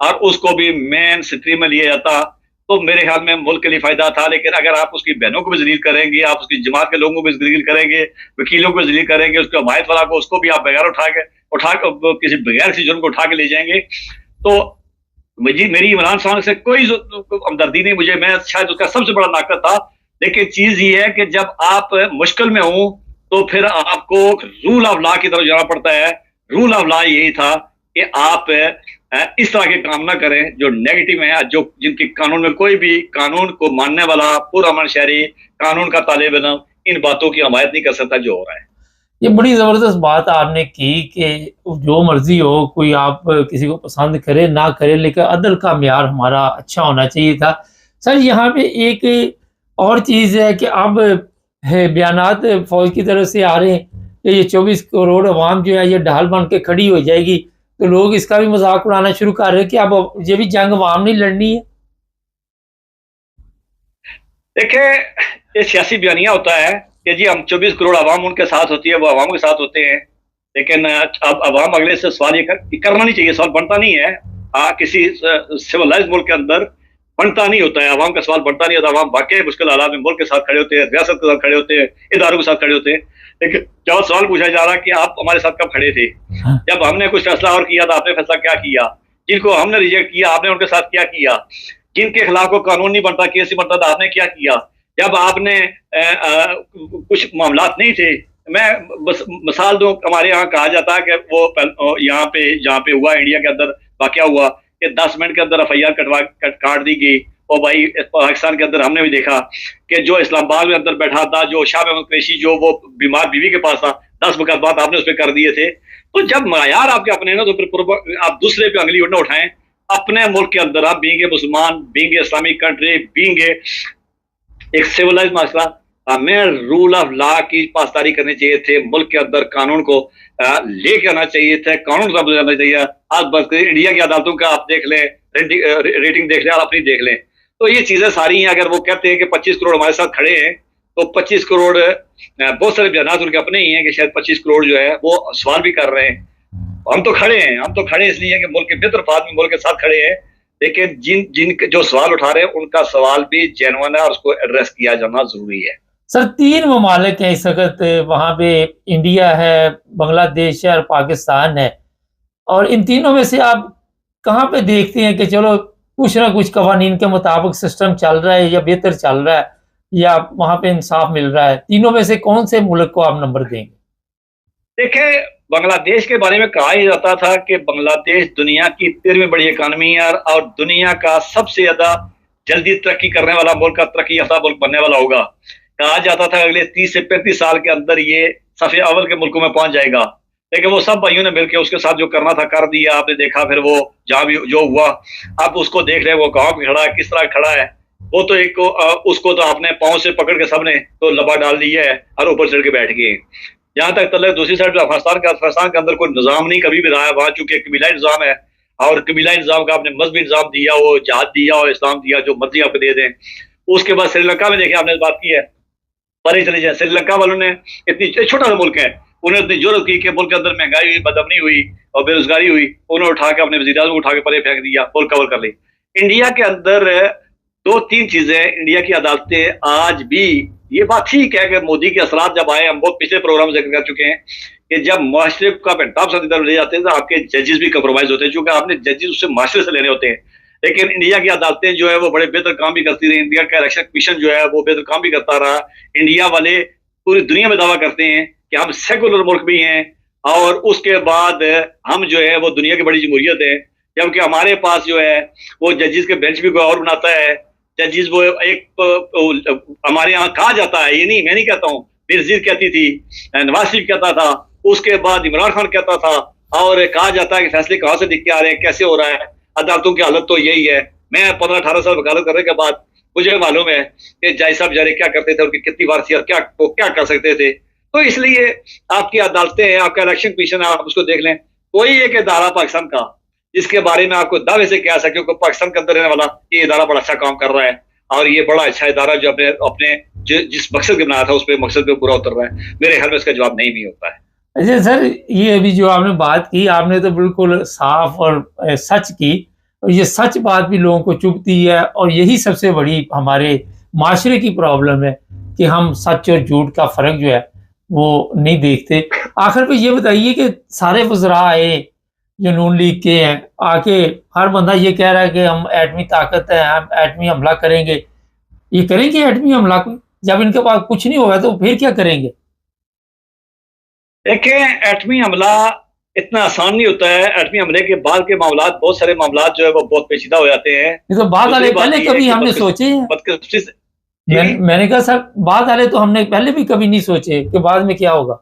اور اس کو بھی مین سٹریم میں لیا جاتا تو میرے خیال میں ملک کے لیے فائدہ تھا. لیکن اگر آپ اس کی بہنوں کو بھی ذلیل کریں گے, آپ اس کی جماعت کے لوگوں کو بھی ذلیل کریں گے, وکیلوں کو بھی ذلیل کریں گے, اس کے حمایت والا کو, اس کو بھی آپ بغیر کسی بغیر کسی جرم کو اٹھا کے لے جائیں گے, تو میری عمران خان سے کوئی ہمدردی نہیں. مجھے, میں شاید اس کا سب سے بڑا ناقد تھا. لیکن چیز یہ ہے کہ جب آپ مشکل میں ہوں تو پھر آپ کو رول آف لا کی طرف جانا پڑتا ہے. رول آف لا یہی تھا کہ آپ اس طرح کے کام نہ کریں جو نیگیٹو ہیں, جو جن کی قانون میں کوئی بھی قانون کو ماننے والا پرامن شہری, قانون کا طالب علم ان باتوں کی حمایت نہیں کر سکتا جو ہو رہا ہے. یہ بڑی زبردست بات آپ نے کی کہ جو مرضی ہو, کوئی آپ کسی کو پسند کرے نہ کرے, لیکن عدل کا معیار ہمارا اچھا ہونا چاہیے تھا. سر یہاں پہ ایک اور چیز ہے کہ اب بیانات فوج کی طرف سے آ رہے ہیں کہ یہ 24 کروڑ عوام جو ہے یہ ڈھال بن کے کھڑی ہو جائے گی, تو لوگ اس کا بھی مذاق اڑانا شروع کر رہے ہیں کہ اب یہ بھی جنگ عوام نہیں لڑنی ہے. دیکھیں, یہ سیاسی بیانیہ ہوتا ہے کہ جی ہم 24 کروڑ عوام ان کے ساتھ ہوتی ہے, وہ عوام کے ساتھ ہوتے ہیں. لیکن اب عوام اگلے سے سوال یہ کرنا نہیں چاہیے, سوال بنتا نہیں ہے. کسی سویلائز ملک کے اندر بنتا نہیں ہوتا ہے, عوام کا سوال بنتا نہیں ہوتا. عوام واقعی مشکل حالات میں ملک کے ساتھ کھڑے ہوتے ہیں, ریاست کے ساتھ کھڑے ہوتے ہیں, اداروں کے ساتھ کھڑے ہوتے ہیں. لیکن جب سوال پوچھا جا رہا کہ آپ ہمارے ساتھ کب کھڑے تھے, جب ہم نے کچھ فیصلہ اور کیا تو آپ نے فیصلہ کیا کیا, جن کو ہم نے ریجیکٹ کیا آپ نے ان کے ساتھ کیا کیا, جن کے خلاف کوئی قانون نہیں بنتا, کیس نہیں بنتا تو آپ نے کیا کیا. جب آپ نے کچھ معاملات نہیں تھے, میں مثال دوں, ہمارے یہاں کہا جاتا ہے کہ وہ یہاں پہ جہاں پہ ہوا انڈیا کے اندر واقعہ ہوا کہ 10 منٹ کے اندر FIR کاٹ دی گئی. اور بھائی پاکستان کے اندر ہم نے بھی دیکھا کہ جو اسلام آباد میں اندر بیٹھا تھا, جو شاہ محمود قریشی جو وہ بیمار بیوی کے پاس تھا, 10 مقدمات آپ نے اس پہ کر دیے تھے. تو جب معیار آپ کے اپنے نا تو پھر آپ دوسرے پہ انگلی نہ اٹھائیں. اپنے ملک کے اندر آپ بینگ اے مسلمان, being a Islamic country, being a ایک سیولائز معاشرہ, ہمیں رول آف لا کی پاسداری کرنی چاہیے تھے. ملک کے اندر قانون کو لے کے آنا چاہیے تھا, قانون کا جانا چاہیے. آج انڈیا کی عدالتوں کا آپ دیکھ لیں, ریٹنگ دیکھ لیں اور اپنی دیکھ لیں, تو یہ چیزیں ساری ہیں. اگر وہ کہتے ہیں کہ 25 کروڑ ہمارے ساتھ کھڑے ہیں تو 25 کروڑ بہت سارے بیانات ان کے اپنے ہی ہیں کہ شاید 25 کروڑ جو ہے وہ سوال بھی کر رہے ہیں. ہم تو کھڑے ہیں, ہم تو کھڑے اس لیے کہ ملک کے بہتر آدمی ملک کے ساتھ کھڑے ہیں. لیکن جن جو سوال اٹھا رہے ہیں ان کا سوال بھی جینوئن ہے اور اس کو ایڈریس کیا جانا ضروری ہے. سر 3 ممالک ہیں اس وقت وہاں پہ, انڈیا ہے, بنگلہ دیش ہے اور پاکستان ہے, اور ان تینوں میں سے آپ کہاں پہ دیکھتے ہیں کہ چلو کچھ نہ کچھ قوانین کے مطابق سسٹم چل رہا ہے یا بہتر چل رہا ہے یا وہاں پہ انصاف مل رہا ہے؟ تینوں میں سے کون سے ملک کو آپ نمبر دیں گے؟ دیکھیں, بنگلہ دیش کے بارے میں کہا ہی جاتا تھا کہ بنگلہ دیش دنیا کی 13ویں بڑی اکانومی ہے اور دنیا کا سب سے زیادہ جلدی ترقی کرنے والا ملک کا ترقی یافتہ ملک بننے والا ہوگا. کہا جاتا تھا اگلے 30 سے 35 سال کے اندر یہ صفحے اول کے ملکوں میں پہنچ جائے گا. لیکن وہ سب بھائیوں نے مل کے اس کے ساتھ جو کرنا تھا کر دیا. آپ نے دیکھا پھر وہ جہاں بھی جو ہوا, اب اس کو دیکھ رہے وہ کہاں پہ کھڑا ہے, کس طرح کھڑا ہے. وہ تو ایک اس کو تو آپ نے پاؤں سے پکڑ کے سب نے تو لبا ڈال دیا ہے اور اوپر چڑھ کے بیٹھ گئے. جہاں تک تعلق دوسری سائڈ پہ افغانستان کے اندر کوئی نظام نہیں کبھی بھی رہا ہے. وہاں چونکہ قبیلائی نظام ہے اور قبیلائی نظام کا آپ نے مذہبی نظام دیا, وہ جہاد دیا اور اسلام دیا, جو مرضی آپ کو دے دیں. اس کے بعد سری لنکا میں دیکھیں, آپ نے بات کی ہے, پرے چلے جائیں. سری لنکا والوں نے اتنی چھوٹا سا ملک ہے, انہوں نے اتنی جرت کی کہ ملک کے اندر مہنگائی ہوئی, بدامنی ہوئی اور بے روزگاری ہوئی, انہوں نے اٹھا کے اپنے وزیر اعظم کو اٹھا کے پرے پھینک دیا, پول کور کر لی. انڈیا کے اندر 2-3 چیزیں انڈیا کی عدالتیں آج بھی, یہ بات ٹھیک ہے کہ مودی کے اثرات جب آئے, ہم بہت پچھلے پروگرام ذکر کر چکے ہیں کہ جب معاشرے کو آپ انتخاب سازی طرف لے جاتے ہیں تو آپ کے ججز بھی کمپرومائز ہوتے ہیں, چونکہ آپ نے ججز اس سے معاشرے سے لینے ہوتے ہیں. لیکن انڈیا کی عدالتیں جو ہے وہ بڑے بہتر کام بھی کرتی رہی. انڈیا کا الیکشن کمیشن جو ہے وہ بہتر کام بھی کرتا رہا. انڈیا والے پوری دنیا میں دعویٰ کرتے ہیں کہ ہم سیکولر ملک بھی ہیں اور اس کے بعد ہم جو ہے وہ دنیا کی بڑی جمہوریت ہے, جبکہ ہمارے پاس جو ہے وہ ججز کے بینچ بھی کوئی اور بناتا ہے. ججز وہ ایک ہمارے یہاں کہا جاتا ہے, یہ نہیں میں نہیں کہتا ہوں, بےنظیر کہتی تھی, نواز شریف کہتا تھا, اس کے بعد عمران خان کہتا تھا, اور کہا جاتا ہے کہ فیصلے کہاں سے دکھ کے آ رہے ہیں, کیسے ہو رہا ہے. عدالتوں کی حالت تو یہی ہے. میں 15-18 سال وکالت کرنے کے بعد مجھے معلوم ہے کہ جج صاحب بیچارے کیا کرتے تھے اور کتنی بار تھی اور کیا کر سکتے تھے. تو اس لیے آپ کی عدالتیں ہیں, آپ کا الیکشن کمیشن ہے, آپ اس کو دیکھ لیں. کوئی ایک ادارہ پاکستان کا جس کے بارے میں آپ کو دعوے سے کہہ سکے کہ پاکستان کے اندر رہنے والا یہ ادارہ بڑا اچھا کام کر رہا ہے اور یہ بڑا اچھا ادارہ جو اپنے جس مقصد کے بنایا تھا اس پہ مقصد پہ پورا اتر رہا ہے, میرے خیال میں اس کا جواب نہیں بھی ہوتا ہے. اچھا سر, یہ ابھی جو آپ نے بات کی, آپ نے تو بالکل صاف اور سچ کی, اور یہ سچ بات بھی لوگوں کو چبھتی ہے، اور یہی سب سے بڑی ہمارے معاشرے کی پرابلم ہے کہ ہم سچ اور جھوٹ کا فرق جو ہے وہ نہیں دیکھتے۔ آخر پہ یہ بتائیے کہ سارے وزراء آئے جو نون لیگ کے ہیں، آ کے ہر بندہ یہ کہہ رہا ہے کہ ہم ایٹمی طاقت ہے، ہم ایٹمی حملہ کریں گے۔ یہ کریں گے ایٹمی حملہ کو؟ جب ان کے پاس کچھ نہیں ہوگا تو پھر کیا کریں گے؟ دیکھیں، ایٹمی حملہ اتنا آسان نہیں ہوتا ہے۔ ایٹمی حملے کے بعد کے معاملات، بہت سارے معاملات جو ہے وہ بہت پیچیدہ ہو جاتے ہیں۔ یہ تو بعد والے پہلے کبھی ہم نے سوچے ہیں؟ بدقسمتی سے میں نے کہا سر بعد والے تو ہم نے پہلے بھی کبھی نہیں سوچے کہ بعد میں کیا ہوگا۔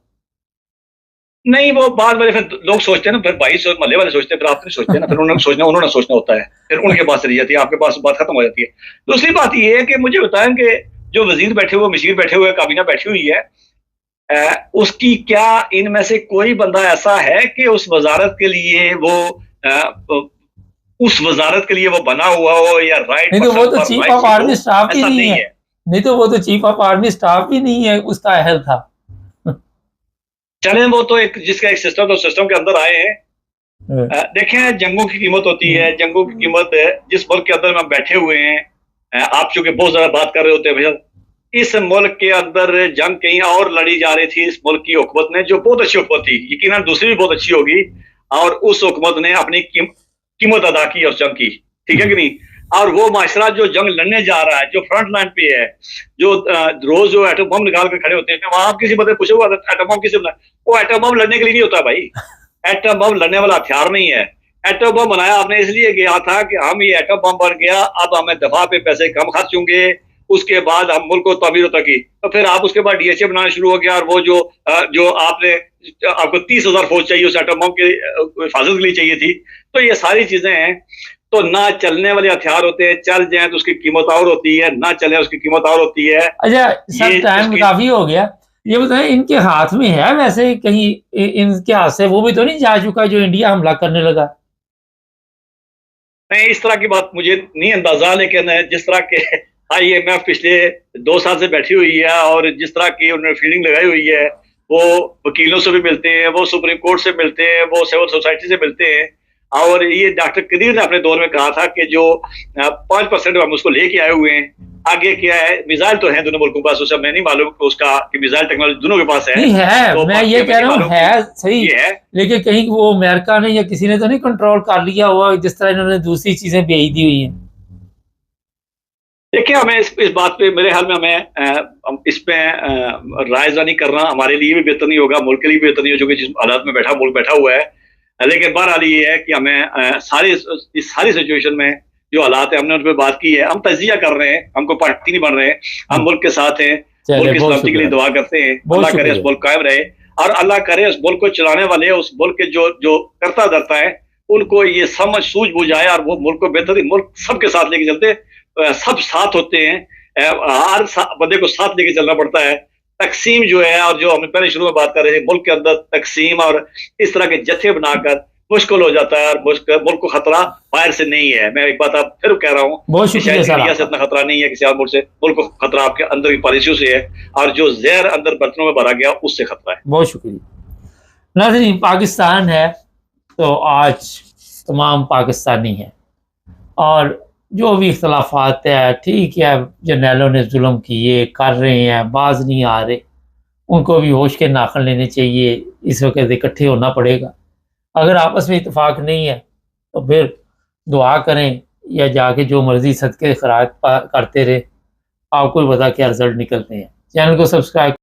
نہیں، وہ بعد والے پھر لوگ سوچتے ہیں نا، پھر بھائی محلے والے سوچتے ہیں، پھر آپ نہیں سوچتے نا، پھر انہوں نے سوچنا ہوتا ہے، پھر ان کے پاس چلی جاتی ہے، آپ کے پاس بات ختم ہو جاتی ہے۔ دوسری بات یہ ہے کہ مجھے بتائیں کہ جو وزیر بیٹھے ہوئے، مشیر بیٹھے ہوئے، کابینہ بیٹھی ہوئی ہے، اس کی کیا ان میں سے کوئی بندہ ایسا ہے کہ اس وزارت کے لیے وہ بنا ہوا ہو یا رائٹ؟ نہیں تو وہ تو چیف آف آرمی اسٹاف بھی نہیں ہے، نہیں تو وہ تو چیف آف آرمی اسٹاف بھی نہیں ہے، اس کا اہل تھا۔ چلیں، وہ تو ایک جس کا ایک سسٹم، تو سسٹم کے اندر آئے ہیں۔ دیکھیں، جنگوں کی قیمت ہوتی ہے، جنگوں کی قیمت جس ملک کے اندر ہم بیٹھے ہوئے ہیں، آپ چونکہ بہت زیادہ بات کر رہے ہوتے ہیں بھیا، اس ملک کے اندر جنگ کہیں اور لڑی جا رہی تھی اس ملک کی حکومت نے، جو بہت اچھی حکومت تھی، یقیناً دوسری بھی بہت اچھی ہوگی، اور اس حکومت نے اپنی قیمت ادا کی اس جنگ کی، ٹھیک ہے کہ نہیں؟ اور وہ معاشرہ جو جنگ لڑنے جا رہا ہے، جو فرنٹ لائن پہ ہے، جو روز جو ایٹم بم نکال کے کھڑے ہوتے ہیں، وہاں آپ کسی بندے پوچھے ہوا ایٹم بم کسی بنا، وہ ایٹم بم لڑنے کے لیے نہیں ہوتا بھائی، ایٹم بم لڑنے والا ہتھیار نہیں ہے۔ ایٹم بم بنایا آپ نے اس لیے گیا تھا کہ ہم یہ ایٹم بم بن گیا، اب ہمیں دفاع پہ پیسے کم خرچ ہوں گے، اس کے بعد ہم ملک کو تعمیر ہوتا کی، تو پھر آپ اس کے بعد ڈی ایچ اے بنانا شروع ہو گیا، اور وہ جو آپ کو 30,000 فوج چاہیے اس ایٹم بم کی حفاظت کے لیے چاہیے تھی۔ تو یہ ساری چیزیں ہیں، تو نہ چلنے والے ہتھیار ہوتے ہیں، چل جائیں تو اس کی قیمت اور ہوتی ہے، نہ چلیں اس کی قیمت اور ہوتی ہے۔ اچھا سر، ٹائم کافی ہو گیا، یہ بتائیں ان کے ہاتھ میں ہے ویسے کہیں ان کے ہاتھ سے وہ بھی تو نہیں جا چکا جو انڈیا حملہ کرنے لگا؟ نہیں، اس طرح کی بات مجھے نہیں اندازہ، لیکن جس طرح کے آئی ایم ایف پچھلے 2 سال سے بیٹھی ہوئی ہے، اور جس طرح کی انہوں نے فیلنگ لگائی ہوئی ہے، وہ وکیلوں سے بھی ملتے ہیں، وہ سپریم کورٹ سے ملتے ہیں، وہ سول سوسائٹی سے ملتے ہیں، اور یہ ڈاکٹر قدیر نے اپنے دور میں کہا تھا کہ جو 5% ہم اس کو لے کے آئے ہوئے ہیں، آگے کیا ہے، میزائل تو ہیں دونوں ملکوں کے پاس، اسے میں نہیں معلوم اس کا کہ میزائل ٹیکنالوجی دونوں کے پاس ہے، نہیں ہے، میں یہ کہہ رہا ہوں ہے صحیح ہے، لیکن کہیں وہ امریکہ نے یا کسی نے تو نہیں کنٹرول کر لیا ہوا جس طرح انہوں نے دوسری چیزیں بھیج دی ہوئی ہیں؟ دیکھیں، ہمیں اس بات پہ میرے خیال میں ہمیں اس پہ رائے زنی کرنا ہمارے لیے بھی بہتر نہیں ہوگا، ملک کے لیے بھی بہتر نہیں ہوگا، جو کہ جس حالات میں ملک بیٹھا ہوا ہے۔ لیکن بہرحال یہ ہے کہ ہمیں اس ساری سچویشن میں جو حالات ہیں، ہم نے ان پہ بات کی ہے، ہم تجزیہ کر رہے ہیں، ہم کو پارٹی نہیں بن رہے ہیں، ہم ملک کے ساتھ ہیں، ملک کی سلامتی کے لیے دعا کرتے ہیں، اللہ کرے اس ملک قائم رہے، اور اللہ کرے اس ملک کو چلانے والے، اس ملک کے جو کرتا دھرتا ہے، ان کو یہ سمجھ سوجھ بوجھ آئے، اور وہ ملک کو بہترین، ملک سب کے ساتھ لے کے چلتے، سب ساتھ ہوتے ہیں، ہر بندے کو ساتھ لے کے چلنا پڑتا ہے۔ تقسیم جو ہے، اور جو ہم پہلے شروع میں بات کر رہے تھے، ملک کے اندر تقسیم اور اس طرح کے جتھے بنا کر مشکل ہو جاتا ہے، اور ملک کو خطرہ باہر سے نہیں ہے۔ میں ایک بات آپ پھر کہہ رہا ہوں، شاید انڈیا سے اتنا خطرہ نہیں ہے، کسی اور ملک سے، ملک کو خطرہ آپ کے اندر کی پالیسیوں سے ہے، اور جو زہر اندر برتنوں میں بھرا گیا اس سے خطرہ ہے۔ بہت شکریہ ناظرین۔ پاکستان ہے تو آج تمام پاکستانی ہیں، اور جو بھی اختلافات ہے، ٹھیک ہے، جرنیلوں نے ظلم کیے، کر رہے ہیں، باز نہیں آ رہے، ان کو بھی ہوش کے ناخن لینے چاہیے، اس وقت اکٹھے ہونا پڑے گا۔ اگر آپس میں اتفاق نہیں ہے تو پھر دعا کریں، یا جا کے جو مرضی صدقے خیرات کرتے رہے، آپ کو پتا کیا رزلٹ نکلتے ہیں۔ چینل کو سبسکرائب۔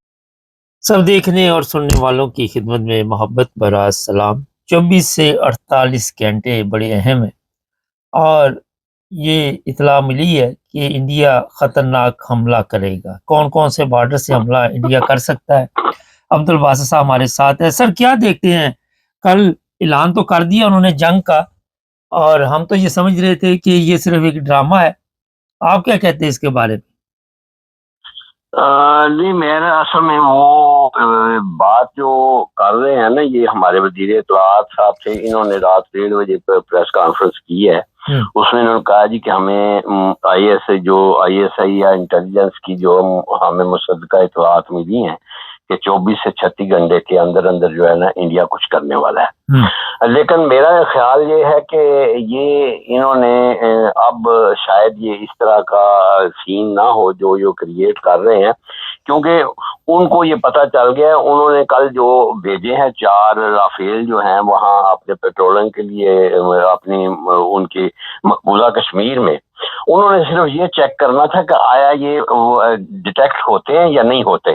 سب دیکھنے اور سننے والوں کی خدمت میں محبت بھرا سلام۔ 24 سے 48 گھنٹے بڑے اہم ہیں، اور یہ اطلاع ملی ہے کہ انڈیا خطرناک حملہ کرے گا۔ کون کون سے بارڈر سے حملہ انڈیا کر سکتا ہے؟ عبد الباسط صاحب ہمارے ساتھ ہے۔ سر کیا دیکھتے ہیں، کل اعلان تو کر دیا انہوں نے جنگ کا، اور ہم تو یہ سمجھ رہے تھے کہ یہ صرف ایک ڈرامہ ہے، آپ کیا کہتے ہیں اس کے بارے میں؟ نہیں، میرا اصل میں وہ بات جو کر رہے ہیں نا، یہ ہمارے وزیر اطلاعات صاحب تھے، انہوں نے رات 1:30 بجے پریس کانفرنس کی ہے، اس میں انہوں نے کہا جی کہ ہمیں آئی ایس آئی یا انٹیلیجنس کی جو ہمیں مصدقہ اطلاعات ملی ہیں کہ 24 سے 36 گھنٹے کے اندر اندر جو ہے نا انڈیا کچھ کرنے والا ہے. لیکن میرا خیال یہ ہے کہ یہ انہوں نے اب شاید یہ اس طرح کا سین نہ ہو جو یہ کریٹ کر رہے ہیں، کیونکہ ان کو یہ پتہ چل گیا ہے. انہوں نے کل جو بھیجے ہیں 4 رافیل جو ہیں وہاں اپنے پیٹرولنگ کے لیے اپنی ان کی مقبوضہ کشمیر میں، انہوں نے صرف یہ چیک کرنا تھا کہ آیا یہ ڈیٹیکٹ ہوتے ہیں یا نہیں ہوتے.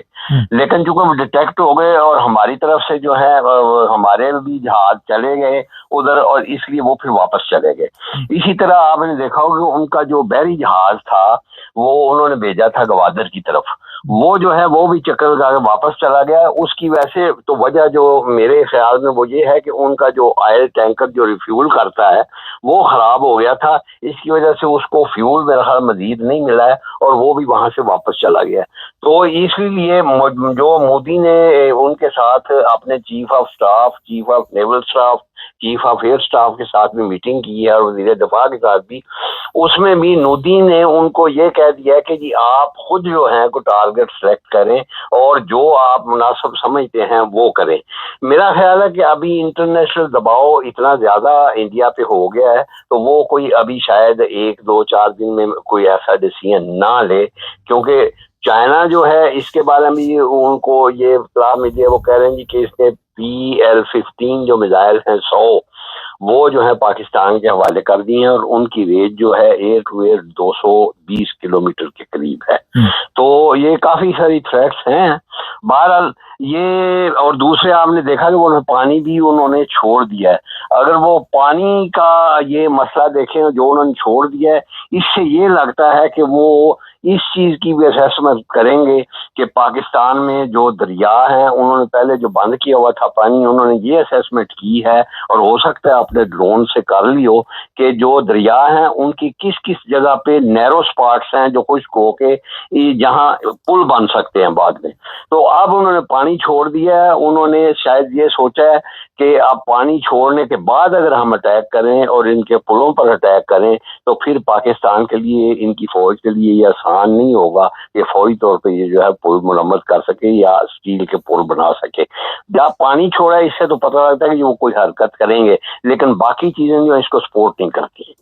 لیکن چونکہ وہ ڈیٹیکٹ ہو گئے اور ہماری طرف سے جو ہے ہمارے بھی جہاز چلے گئے ادھر، اور اس لیے وہ پھر واپس چلے گئے. اسی طرح آپ نے دیکھا ہوگا کہ ان کا جو بحری جہاز تھا وہ انہوں نے بھیجا تھا گوادر کی طرف، وہ جو ہے وہ بھی چکر لگا کے واپس چلا گیا. اس کی وجہ تو وجہ جو میرے خیال میں وہ یہ ہے کہ ان کا جو آئل ٹینکر جو ریفیول کرتا ہے وہ خراب ہو گیا تھا، اس کی وجہ سے اس کو فیول میرا خیال مزید نہیں ملا ہے اور وہ بھی وہاں سے واپس چلا گیا. تو اس لیے جو مودی نے ان کے ساتھ اپنے chief of staff, chief of naval staff, chief of air staff کے ساتھ بھی میٹنگ کی ہے اور وزیر دفاع کے ساتھ بھی، اس میں بھی مودی نے ان کو یہ کہہ دیا کہ جی آپ خود جو ہیں کو ٹارگٹ سلیکٹ کریں اور جو آپ مناسب سمجھتے ہیں وہ کریں. میرا خیال ہے کہ ابھی انٹرنیشنل دباؤ اتنا زیادہ انڈیا پہ ہو گیا ہے تو وہ کوئی ابھی شاید 1-2-4 دن میں کوئی ایسا ڈیسیژن نہ لے، کیونکہ چائنا جو ہے اس کے بارے میں ان کو یہ اطلاع ملی ہے، وہ کہہ رہے ہیں جی کہ اس نے PL-15 جو میزائل ہیں 100 وہ جو ہے پاکستان کے حوالے کر دی ہیں اور ان کی رینج جو ہے ایئر ٹو ایئر 220 کلومیٹر کے قریب ہے. تو یہ کافی ساری تھریٹس ہیں. بہرحال یہ، اور دوسرے آپ نے دیکھا کہ وہ پانی بھی انہوں نے چھوڑ دیا ہے. اگر وہ پانی کا یہ مسئلہ دیکھیں جو انہوں نے چھوڑ دیا ہے، اس سے یہ لگتا ہے کہ وہ اس چیز کی بھی اسیسمنٹ کریں گے کہ پاکستان میں جو دریا ہیں انہوں نے پہلے جو بند کیا ہوا تھا پانی، انہوں نے یہ اسیسمنٹ کی ہے اور ہو سکتا ہے اپنے ڈرون سے کر لی ہو کہ جو دریا ہیں ان کی کس کس جگہ پہ نیرو سپاٹس ہیں جو خشک ہو کے جہاں پل بن سکتے ہیں بعد میں. تو اب انہوں نے پانی چھوڑ دیا ہے. انہوں نے شاید یہ سوچا ہے کہ اب پانی چھوڑنے کے بعد اگر ہم اٹیک کریں اور ان کے پلوں پر اٹیک کریں تو پھر پاکستان کے لیے، ان کی فوج کے لیے یہ آسان نہیں ہوگا کہ فوری طور پہ یہ جو ہے پل مرمت کر سکے یا اسٹیل کے پل بنا سکے. جب پانی چھوڑا ہے اس سے تو پتہ لگتا ہے کہ وہ کوئی حرکت کریں گے، لیکن باقی چیزیں جو اس کو سپورٹ نہیں کرتی.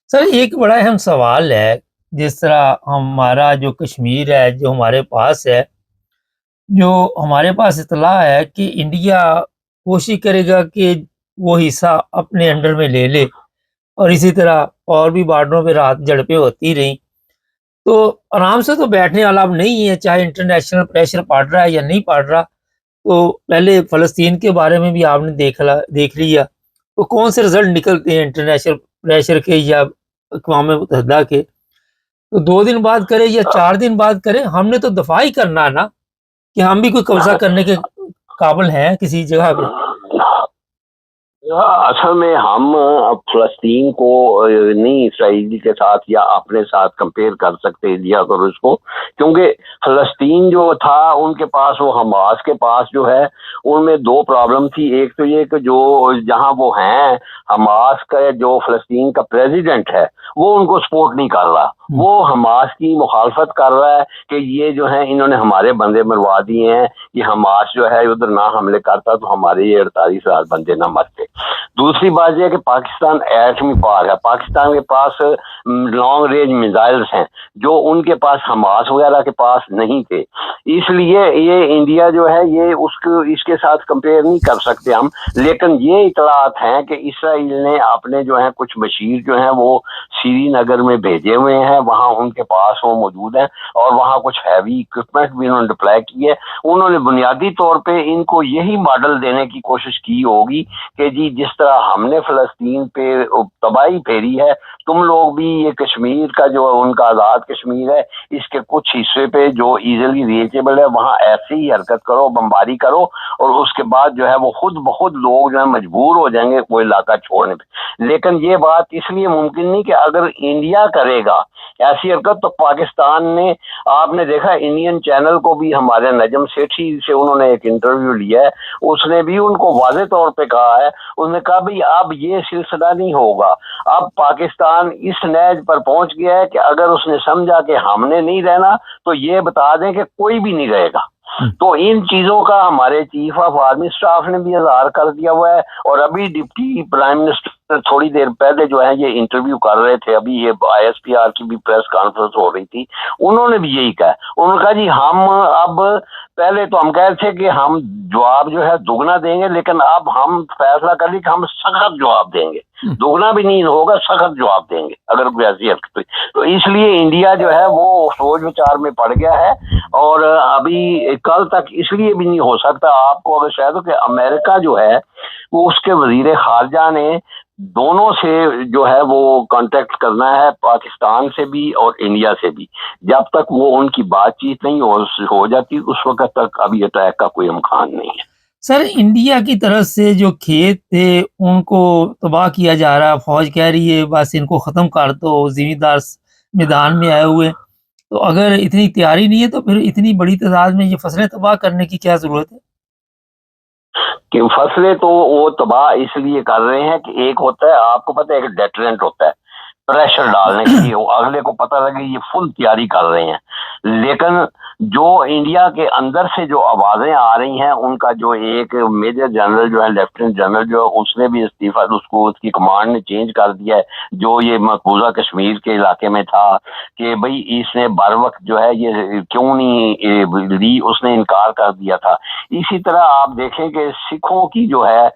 سر ایک بڑا اہم سوال ہے، جس طرح ہمارا جو کشمیر ہے جو ہمارے پاس ہے، جو ہمارے پاس اطلاع ہے کہ انڈیا کوشش کرے گا کہ وہ حصہ اپنے انڈر میں لے لے، اور اسی طرح اور بھی بارڈروں پہ رات جھڑپیں ہوتی رہیں، تو آرام سے تو بیٹھنے والا اب نہیں ہے، چاہے انٹرنیشنل پریشر پڑ رہا ہے یا نہیں پڑ رہا. تو پہلے فلسطین کے بارے میں بھی آپ نے دیکھ لیا، تو کون سے رزلٹ نکلتے ہیں انٹرنیشنل پریشر کے یا اقوام متحدہ کے. تو 2 دن بعد کرے یا 4 دن بعد کرے، ہم نے تو دفاع ہی کرنا ہے نا، کہ ہم بھی کوئی قبضہ کرنے کے قابل ہیں کسی جگہ پہ. اصل میں ہم اب فلسطین کو نہیں اسرائیل کے ساتھ یا اپنے ساتھ کمپیئر کر سکتے انڈیا اور اس کو، کیونکہ فلسطین جو تھا ان کے پاس، وہ حماس کے پاس جو ہے ان میں 2 پرابلم تھی. ایک تو یہ کہ جو جہاں وہ ہیں حماس کا جو فلسطین کا پریزیڈنٹ ہے وہ ان کو سپورٹ نہیں کر رہا، وہ حماس کی مخالفت کر رہا ہے کہ یہ جو ہے انہوں نے ہمارے بندے مروا دیے ہیں، یہ حماس جو ہے ادھر نہ حملے کرتا تو ہمارے یہ 48,000 بندے نہ مرتے. دوسری بات یہ ہے کہ پاکستان ایٹمی پاور ہے، پاکستان کے پاس لانگ رینج میزائلز ہیں جو ان کے پاس حماس وغیرہ کے پاس نہیں تھے. اس لیے یہ انڈیا جو ہے یہ اس کے ساتھ کمپیئر نہیں کر سکتے ہم. لیکن یہ اطلاعات ہیں کہ اسرائیل نے اپنے جو ہیں کچھ بشیر جو ہیں وہ سری نگر میں بھیجے ہوئے ہیں، وہاں ان کے پاس وہ موجود ہیں اور وہاں کچھ ہیوی اکوپمنٹ بھی انہوں نے ڈپلائی کی ہے. انہوں نے بنیادی طور پہ ان کو یہی ماڈل دینے کی کوشش کی ہوگی کہ جی جس طرح ہم نے فلسطین پہ تباہی پھیری ہے، تم لوگ بھی یہ کشمیر کا جو ان کا آزاد کشمیر ہے اس کے کچھ حصے پہ جو ایزیلی ریچیبل ہے وہاں ایسی ہی حرکت کرو، بمباری کرو، اور اس کے بعد جو ہے وہ خود بخود لوگ جو ہے مجبور ہو جائیں گے وہ علاقہ چھوڑنے پہ. لیکن یہ بات اس لیے ممکن نہیں کہ اگر انڈیا کرے گا ایسی حرکت تو پاکستان نے، آپ نے دیکھا انڈین چینل کو بھی ہمارے نجم سیٹھی سے انہوں نے ایک انٹرویو لیا ہے، اس نے بھی ان کو واضح طور پہ کہا ہے، اس نے کہا بھئی اب یہ سلسلہ نہیں ہوگا، اب پاکستان اس نیج پر پہنچ گیا ہے کہ اگر اس نے سمجھا کہ ہم نے نہیں رہنا تو یہ بتا دیں کہ کوئی بھی نہیں رہے گا. تو ان چیزوں کا ہمارے چیف آف آرمی اسٹاف نے بھی اظہار کر دیا ہوا ہے، اور ابھی ڈپٹی پرائم منسٹر تھوڑی دیر پہلے جو ہے یہ انٹرویو کر رہے تھے، ابھی یہ ISPR کی بھی پریس کانفرنس ہو رہی تھی، انہوں نے بھی یہی کہا. انہوں نے کہا جی ہم اب، پہلے تو ہم کہہ رہے تھے کہ ہم جواب جو ہے دگنا دیں گے، لیکن اب ہم فیصلہ کر لی کہ ہم سخت جواب دیں گے، دگنا بھی نہیں ہوگا، سخت جواب دیں گے اگر کوئی ایسی حرکت ہوئی. تو اس لیے انڈیا جو ہے وہ سوچ وچار میں پڑ گیا ہے، اور ابھی کل تک اس لیے بھی نہیں ہو سکتا. آپ کو اگر شاید ہو کہ امریکہ جو ہے وہ اس کے وزیر خارجہ نے دونوں سے جو ہے وہ کانٹیکٹ کرنا ہے، پاکستان سے بھی اور انڈیا سے بھی. جب تک وہ ان کی بات چیت نہیں ہو جاتی اس وقت تک ابھی اٹیک کا کوئی امکان نہیں ہے. سر انڈیا کی طرف سے جو کھیت تھے ان کو تباہ کیا جا رہا، فوج کہہ رہی ہے بس ان کو ختم کر دو، زمیندار میدان میں آئے ہوئے، تو اگر اتنی تیاری نہیں ہے تو پھر اتنی بڑی تعداد میں یہ فصلیں تباہ کرنے کی کیا ضرورت ہے؟ کہ فصلیں تو وہ تباہ اس لیے کر رہے ہیں کہ ایک ہوتا ہے، آپ کو پتہ ہے، ایک ڈیٹرنٹ ہوتا ہے، پریشر ڈالنے کے لیے، اگلے کو پتہ لگے یہ فل تیاری کر رہے ہیں. لیکن جو انڈیا کے اندر سے جو آوازیں آ رہی ہیں، ان کا جو ایک میجر جنرل جو ہے، لیفٹیننٹ جنرل جو ہے، اس نے بھی استعفیٰ، اس کی کمانڈ نے چینج کر دیا ہے، جو یہ مقبوضہ کشمیر کے علاقے میں تھا، کہ بھئی اس نے بر وقت جو ہے یہ کیوں نہیں لی، اس نے انکار کر دیا تھا. اسی طرح آپ دیکھیں کہ سکھوں کی جو ہے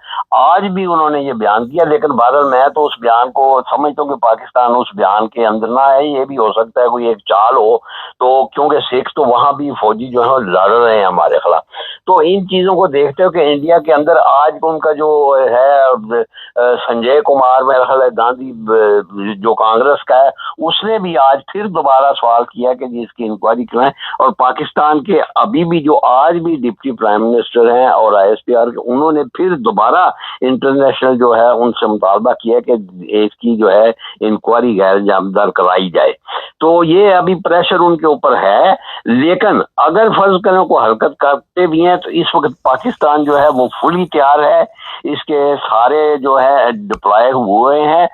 آج بھی انہوں نے یہ بیان کیا، لیکن بہرحال میں تو اس بیان کو سمجھتا ہوں کہ پاکستان اس بیان کے اندر نہ ہے. یہ بھی ہو سکتا ہے کوئی ایک چال ہو، تو کیونکہ سکھ تو وہاں بھی فوجی جو ہے لڑ رہے ہیں ہمارے خلاف. تو ان چیزوں کو دیکھتے ہو کہ انڈیا کے اندر آج ان کا جو ہے سنجے کمار میرا خیال ہے گاندھی جو کانگریس کا ہے، اس نے بھی آج پھر دوبارہ سوال کیا کہ جی اس کی انکوائری کریں. اور پاکستان کے ابھی بھی جو آج بھی ڈپٹی پرائم منسٹر ہیں اور ISPR کے، انہوں نے پھر دوبارہ انٹرنیشنل جو ہے ان سے مطالبہ کیا کہ اس کی جو ہے انکوائری غیر جانبدار کرائی جائے. تو یہ ابھی پریشر ان کے اوپر ہے. لیکن اگر فرض کرنے کو حرکت کرتے بھی ہیں تو اس وقت پاکستان جو ہے وہ فلی تیار ہے، اس کے سارے جو ہے ڈپلائے ہوئے ہیں.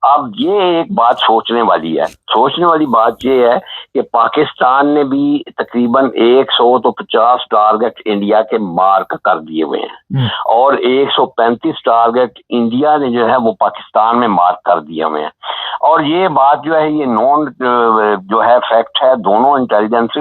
اب یہ ایک بات سوچنے والی بات یہ ہے کہ پاکستان نے بھی تقریباً 150 ٹارگٹ انڈیا کے مارک کر دیے ہوئے ہیں، اور 135 ٹارگٹ انڈیا نے جو ہے وہ پاکستان میں مارک کر دیے ہوئے ہیں. اور یہ بات جو ہے یہ نون جو ہے فیکٹ ہے دونوں انٹیلیجنس.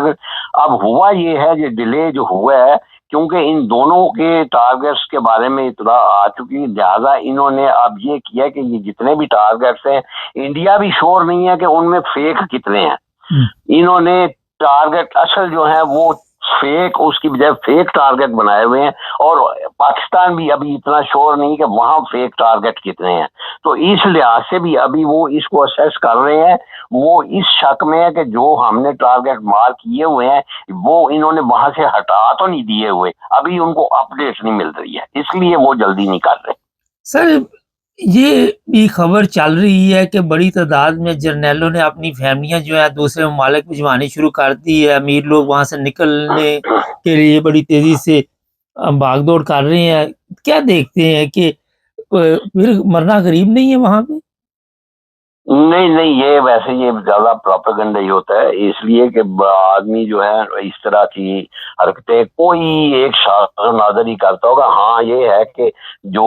اب ہوا یہ ہے یہ ڈیلے جو ہوا ہے کیونکہ ان دونوں کے ٹارگٹس کے بارے میں اطلاع آ چکی، لہٰذا انہوں نے اب یہ کیا کہ یہ جتنے بھی ٹارگٹس ہیں، انڈیا بھی شور نہیں ہے کہ ان میں فیک کتنے ہیں. انہوں نے ٹارگٹ اصل جو ہے وہ فیک، اس کی بجائے فیک ٹارگٹ بنائے ہوئے ہیں، اور پاکستان بھی ابھی اتنا شور نہیں کہ وہاں فیک ٹارگٹ کتنے ہیں. تو اس لحاظ سے بھی ابھی وہ اس کو اسیس کر رہے ہیں. وہ اس شک میں ہے کہ جو ہم نے ٹارگٹ مارک کیے ہوئے ہیں وہ انہوں نے وہاں سے ہٹا تو نہیں دیے ہوئے، ابھی ان کو اپڈیٹ نہیں مل رہی ہے، اس لیے وہ جلدی نہیں کر رہے. سر یہ بھی خبر چل رہی ہے کہ بڑی تعداد میں جرنیلوں نے اپنی فیملیاں جو ہے دوسرے ممالک بھجوانی شروع کر دی ہے. امیر لوگ وہاں سے نکلنے کے لیے بڑی تیزی سے بھاگ دوڑ کر رہے ہیں. کیا دیکھتے ہیں کہ پھر مرنا غریب نہیں ہے وہاں پہ؟ نہیں، یہ ویسے یہ زیادہ پروپیگنڈا ہی ہوتا ہے، اس لیے کہ آدمی جو ہے اس طرح کی حرکتیں کوئی ایک شاخ نادر ہی کرتا ہوگا. ہاں یہ ہے کہ جو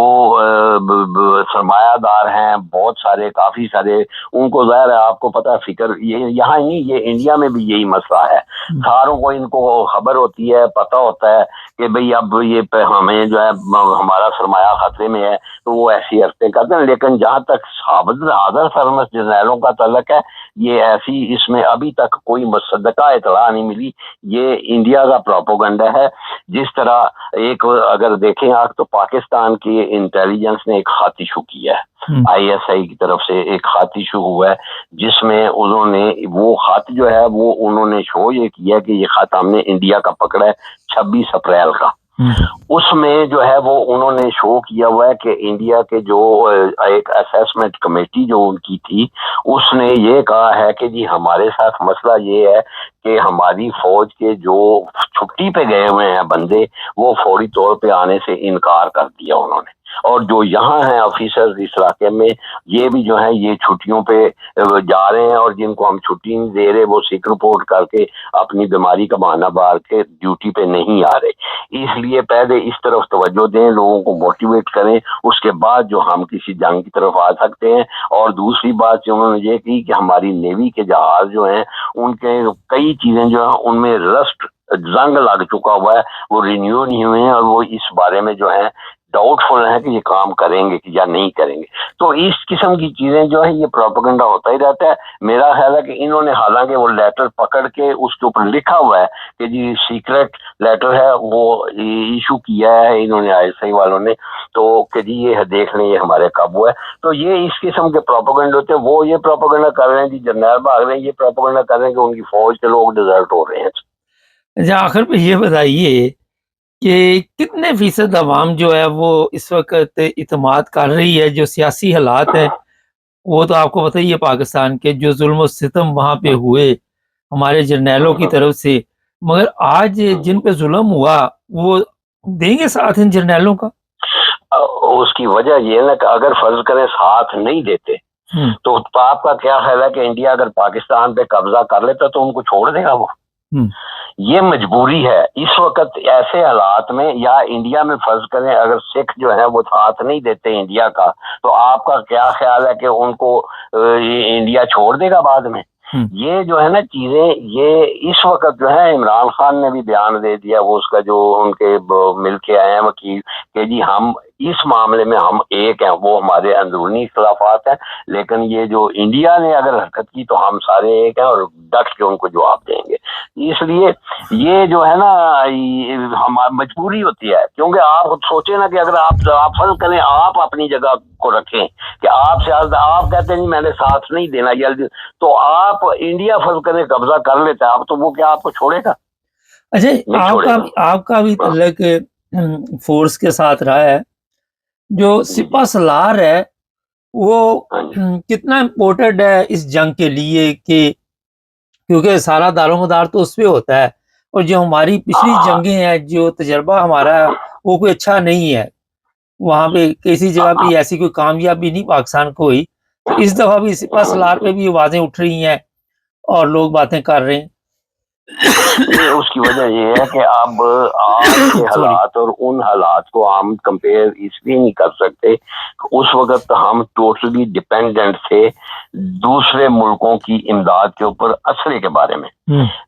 سرمایہ دار ہیں بہت سارے، کافی سارے، ان کو ظاہر ہے، آپ کو پتا فکر یہ یہاں نہیں، یہ انڈیا میں بھی یہی مسئلہ ہے. ساروں کو ان کو خبر ہوتی ہے، پتہ ہوتا ہے کہ بھئی اب یہ ہمیں جو ہے ہمارا سرمایہ خطرے میں ہے، تو وہ ایسی حرکتیں کرتے ہیں. لیکن جہاں تک حاضر سرمس جرنیلوں کا تعلق ہے، یہ ایسی اس میں ابھی تک کوئی مصدقہ اطلاع نہیں ملی. یہ انڈیا کا پروپیگنڈا ہے. جس طرح ایک اگر دیکھیں آپ تو پاکستان کی انٹیلیجنس نے ایک خط ایشو کیا ہے، ISI کی طرف سے ایک خط ایشو ہوا ہے، جس میں انہوں نے وہ خط جو ہے وہ انہوں نے شو یہ کیا کہ یہ خط ہم نے انڈیا کا پکڑا ہے 26 اپریل کا. اس میں جو ہے وہ انہوں نے شو کیا ہوا ہے کہ انڈیا کے جو ایک اسیسمنٹ کمیٹی جو ان کی تھی، اس نے یہ کہا ہے کہ جی ہمارے ساتھ مسئلہ یہ ہے کہ ہماری فوج کے جو چھٹی پہ گئے ہوئے ہیں بندے، وہ فوری طور پہ آنے سے انکار کر دیا انہوں نے. اور جو یہاں ہیں آفیسرز اس علاقے میں یہ بھی جو ہیں یہ چھٹیوں پہ جا رہے ہیں، اور جن کو ہم چھٹی نہیں دے رہے وہ سک رپورٹ کر کے اپنی بیماری کا بہانہ مار کے ڈیوٹی پہ نہیں آ رہے۔ اس لیے پہلے اس طرف توجہ دیں، لوگوں کو موٹیویٹ کریں، اس کے بعد جو ہم کسی جنگ کی طرف آ سکتے ہیں۔ اور دوسری بات جو انہوں نے یہ کی کہ ہماری نیوی کے جہاز جو ہیں ان کے کئی چیزیں جو ہیں ان میں رسٹ زنگ لگ چکا ہوا ہے، وہ رینیو نہیں ہوئے ہیں، اور وہ اس بارے میں جو ہے ڈاؤٹ فل ہے کہ یہ کام کریں گے یا نہیں کریں گے۔ تو اس قسم کی چیزیں جو ہے یہ پروپیگنڈا ہوتا ہی رہتا ہے۔ میرا خیال ہے کہ انہوں نے حالانکہ وہ لیٹر پکڑ کے اس کے اوپر لکھا ہوا ہے کہ جی سیکرٹ لیٹر ہے، وہ ایشو کیا ہے انہوں نے ISI والوں نے، تو کہ جی یہ دیکھ لیں یہ ہمارے قابو ہے۔ تو یہ اس قسم کے پروپیگنڈا ہوتے ہیں، وہ یہ پروپیگنڈا کر رہے ہیں جی جرنیل بھاگ رہے ہیں، یہ پروپیگنڈا کر رہے ہیں کہ ان کی فوج کے لوگ ڈیزرٹ ہو رہے ہیں۔ اچھا، آخر پہ یہ بتائیے کہ کتنے فیصد عوام جو ہے وہ اس وقت اعتماد کر رہی ہے؟ جو سیاسی حالات ہیں وہ تو آپ کو پتہ ہی ہے، پاکستان کے جو ظلم و ستم وہاں پہ ہوئے ہمارے جرنیلوں کی طرف سے، مگر آج جن پہ ظلم ہوا وہ دیں گے ساتھ ان جرنیلوں کا؟ اس کی وجہ یہ ہے نا کہ اگر فرض کریں ساتھ نہیں دیتے تو آپ کا کیا خیال ہے کہ انڈیا اگر پاکستان پہ قبضہ کر لیتا تو ان کو چھوڑ دے گا وہ؟ یہ مجبوری ہے اس وقت ایسے حالات میں، یا انڈیا میں فرض کریں اگر سکھ جو ہے وہ ساتھ نہیں دیتے انڈیا کا، تو آپ کا کیا خیال ہے کہ ان کو انڈیا چھوڑ دے گا بعد میں؟ یہ جو ہے نا چیزیں، یہ اس وقت جو ہے عمران خان نے بھی بیان دے دیا، وہ اس کا جو ان کے مل کے آئے ہیں وکیل، کہ جی ہم اس معاملے میں ہم ایک ہیں، وہ ہمارے اندرونی اختلافات ہیں، لیکن یہ جو انڈیا نے اگر حرکت کی تو ہم سارے ایک ہیں اور ڈٹ کے ان کو جواب دیں گے۔ اس لیے یہ جو ہے نا ہماری مجبوری ہوتی ہے، کیونکہ آپ سوچیں نا کہ اگر آپ فرض کریں آپ اپنی جگہ کو رکھیں کہ آپ سیاست آپ کہتے ہیں میں نے ساتھ نہیں دینا جلدی، تو آپ انڈیا فرض کریں قبضہ کر لیتا ہے آپ، تو وہ کیا آپ کو چھوڑے گا؟ اچھا، آپ کا بھی تعلق فورس کے ساتھ رہا ہے، جو سپہ سالار ہے وہ کتنا امپورٹنٹ ہے اس جنگ کے لیے؟ کہ کیونکہ سارا دارومدار تو اس پہ ہوتا ہے، اور جو ہماری پچھلی جنگیں ہیں جو تجربہ ہمارا ہے وہ کوئی اچھا نہیں ہے، وہاں پہ کسی جگہ پہ ایسی کوئی کامیابی نہیں پاکستان کو ہوئی، تو اس دفعہ بھی سپہ سالار پہ بھی آوازیں اٹھ رہی ہیں اور لوگ باتیں کر رہے ہیں۔ اس کی وجہ یہ ہے کہ اب آج کے حالات اور ان حالات کو ہم کمپیئر اس لیے نہیں کر سکتے کہ اس وقت ہم ٹوٹلی ڈیپینڈنٹ تھے دوسرے ملکوں کی امداد کے اوپر اسلحے کے بارے میں،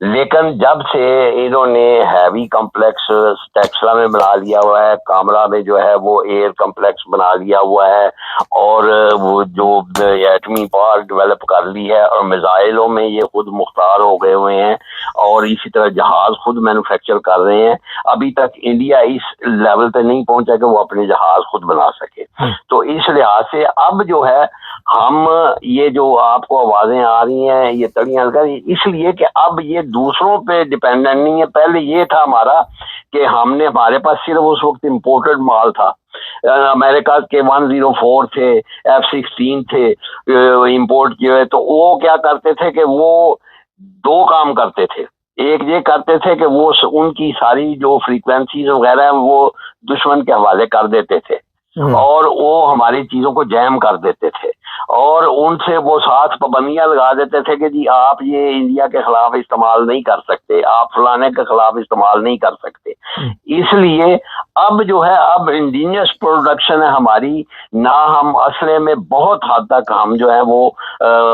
لیکن جب سے انہوں نے ہیوی کمپلیکس ٹیکسلا میں بنا لیا ہوا ہے، کامرا میں جو ہے وہ ایئر کمپلیکس بنا لیا ہوا ہے، اور وہ جو ایٹمی پاور ڈیولپ کر لی ہے، اور میزائلوں میں یہ خود مختار ہو گئے ہوئے ہیں، اور اسی طرح جہاز خود مینوفیکچر کر رہے ہیں۔ ابھی تک انڈیا اس لیول پہ نہیں پہنچا کہ وہ اپنے جہاز خود بنا سکے۔ تو اس لحاظ سے اب جو ہے ہم یہ جو آپ کو آوازیں آ رہی ہیں یہ تڑیاں لگا، اس لیے کہ اب یہ دوسروں پہ ڈیپینڈنٹ نہیں ہے۔ پہلے یہ تھا ہمارا کہ ہمارے پاس صرف اس وقت امپورٹڈ مال تھا، امریکہ کے 104 تھے، F-16 تھے امپورٹ کیے ہوئے، تو وہ کیا کرتے تھے کہ وہ دو کام کرتے تھے۔ ایک یہ کرتے تھے کہ وہ ان کی ساری جو فریکوینسیز وغیرہ ہیں وہ دشمن کے حوالے کر دیتے تھے، اور وہ ہماری چیزوں کو جیم کر دیتے تھے، اور ان سے وہ ساتھ پابندیاں لگا دیتے تھے کہ جی آپ یہ انڈیا کے خلاف استعمال نہیں کر سکتے، آپ فلانے کے خلاف استعمال نہیں کر سکتے۔ اس لیے اب جو ہے اب انڈینیس پروڈکشن ہے ہماری، نہ ہم اسلحے میں بہت حد تک ہم جو ہے وہ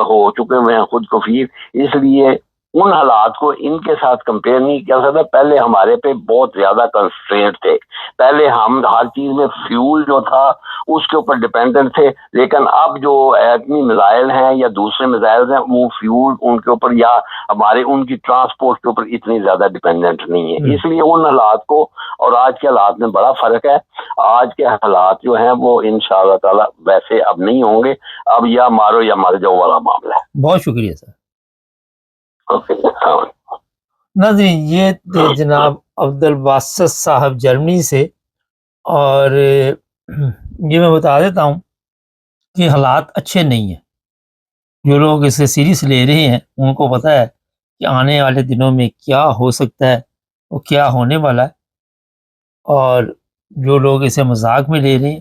ہو چکے ہوئے ہیں خود کفیل، اس لیے ان حالات کو ان کے ساتھ کمپیئر نہیں کر سکتا۔ پہلے ہمارے پہ بہت زیادہ کنسٹرینٹ تھے، پہلے ہم ہر چیز میں فیول جو تھا اس کے اوپر ڈیپینڈنٹ تھے، لیکن اب جو ایٹمی میزائل ہیں یا دوسرے میزائل ہیں وہ فیول ان کے اوپر یا ہمارے ان کی ٹرانسپورٹ کے اوپر اتنی زیادہ ڈیپینڈنٹ نہیں ہے۔ اس لیے ان حالات کو اور آج کے حالات میں بڑا فرق ہے۔ آج کے حالات جو ہیں وہ انشاءاللہ تعالی ویسے اب نہیں ہوں گے، اب یا مارو یا مر جاؤ والا معاملہ ہے۔ بہت شکریہ سر۔ ناظرین، یہ تھے جناب عبدالباسط صاحب جرمنی سے، اور یہ میں بتا دیتا ہوں کہ حالات اچھے نہیں ہیں۔ جو لوگ اسے سیریس لے رہے ہیں ان کو پتہ ہے کہ آنے والے دنوں میں کیا ہو سکتا ہے اور کیا ہونے والا ہے، اور جو لوگ اسے مذاق میں لے رہے ہیں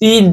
3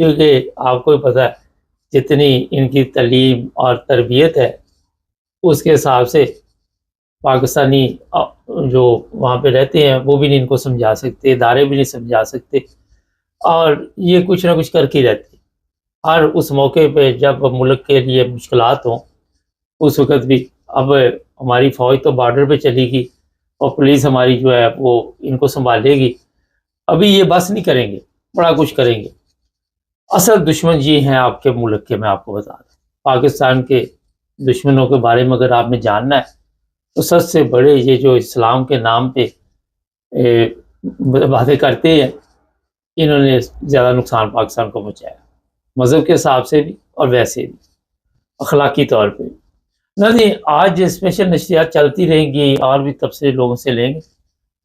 کیونکہ آپ کو پتہ ہے جتنی ان کی تعلیم اور تربیت ہے اس کے حساب سے پاکستانی جو وہاں پہ رہتے ہیں وہ بھی نہیں ان کو سمجھا سکتے، ادارے بھی نہیں سمجھا سکتے، اور یہ کچھ نہ کچھ کر کے رہتے ہیں۔ اور اس موقع پہ جب ملک کے لیے مشکلات ہوں اس وقت بھی، اب ہماری فوج تو بارڈر پہ چلی گئی اور پولیس ہماری جو ہے وہ ان کو سنبھالے گی، ابھی یہ بس نہیں کریں گے، بڑا کچھ کریں گے۔ اصل دشمن یہ ہیں آپ کے ملک کے، میں آپ کو بتا دوں پاکستان کے دشمنوں کے بارے میں اگر آپ نے جاننا ہے تو سب سے بڑے یہ جو اسلام کے نام پہ باتیں کرتے ہیں، انہوں نے زیادہ نقصان پاکستان کو پہنچایا، مذہب کے حساب سے بھی اور ویسے بھی اخلاقی طور پہ بھی۔ نہیں، آج اسپیشل نشریات چلتی رہیں گی اور بھی تبصرے لوگوں سے لیں گے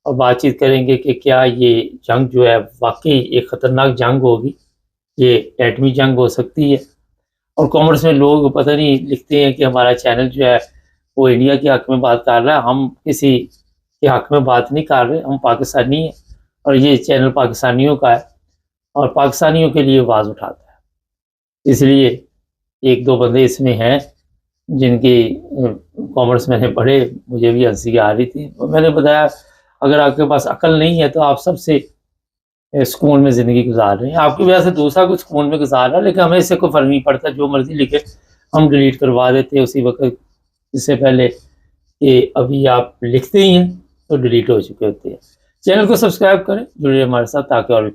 اور بات چیت کریں گے کہ کیا یہ جنگ جو ہے واقعی ایک خطرناک جنگ ہوگی، یہ ایٹمی جنگ ہو سکتی ہے۔ اور کامنٹس میں لوگ پتہ نہیں لکھتے ہیں کہ ہمارا چینل جو ہے وہ انڈیا کے حق میں بات کر رہا ہے، ہم کسی کے حق میں بات نہیں کر رہے، ہم پاکستانی ہیں اور یہ چینل پاکستانیوں کا ہے اور پاکستانیوں کے لیے آواز اٹھاتا ہے۔ اس لیے ایک دو بندے اس میں ہیں جن کی کامنٹس میں نے پڑھے، مجھے بھی ہنسی آ رہی تھی، میں نے بتایا اگر آپ کے پاس عقل نہیں ہے تو آپ سب سے سکون میں زندگی گزار رہے ہیں، آپ کی وجہ سے دوسرا کچھ سکون میں گزار رہا ہے، لیکن ہمیں اس سے کوئی فرق نہیں پڑتا، جو مرضی لکھے ہم ڈیلیٹ کروا دیتے اسی وقت، اس سے پہلے کہ ابھی آپ لکھتے ہی ہیں تو ڈیلیٹ ہو چکے ہوتے ہیں۔ چینل کو سبسکرائب کریں، جڑے ہمارے ساتھ تاکہ اور بھی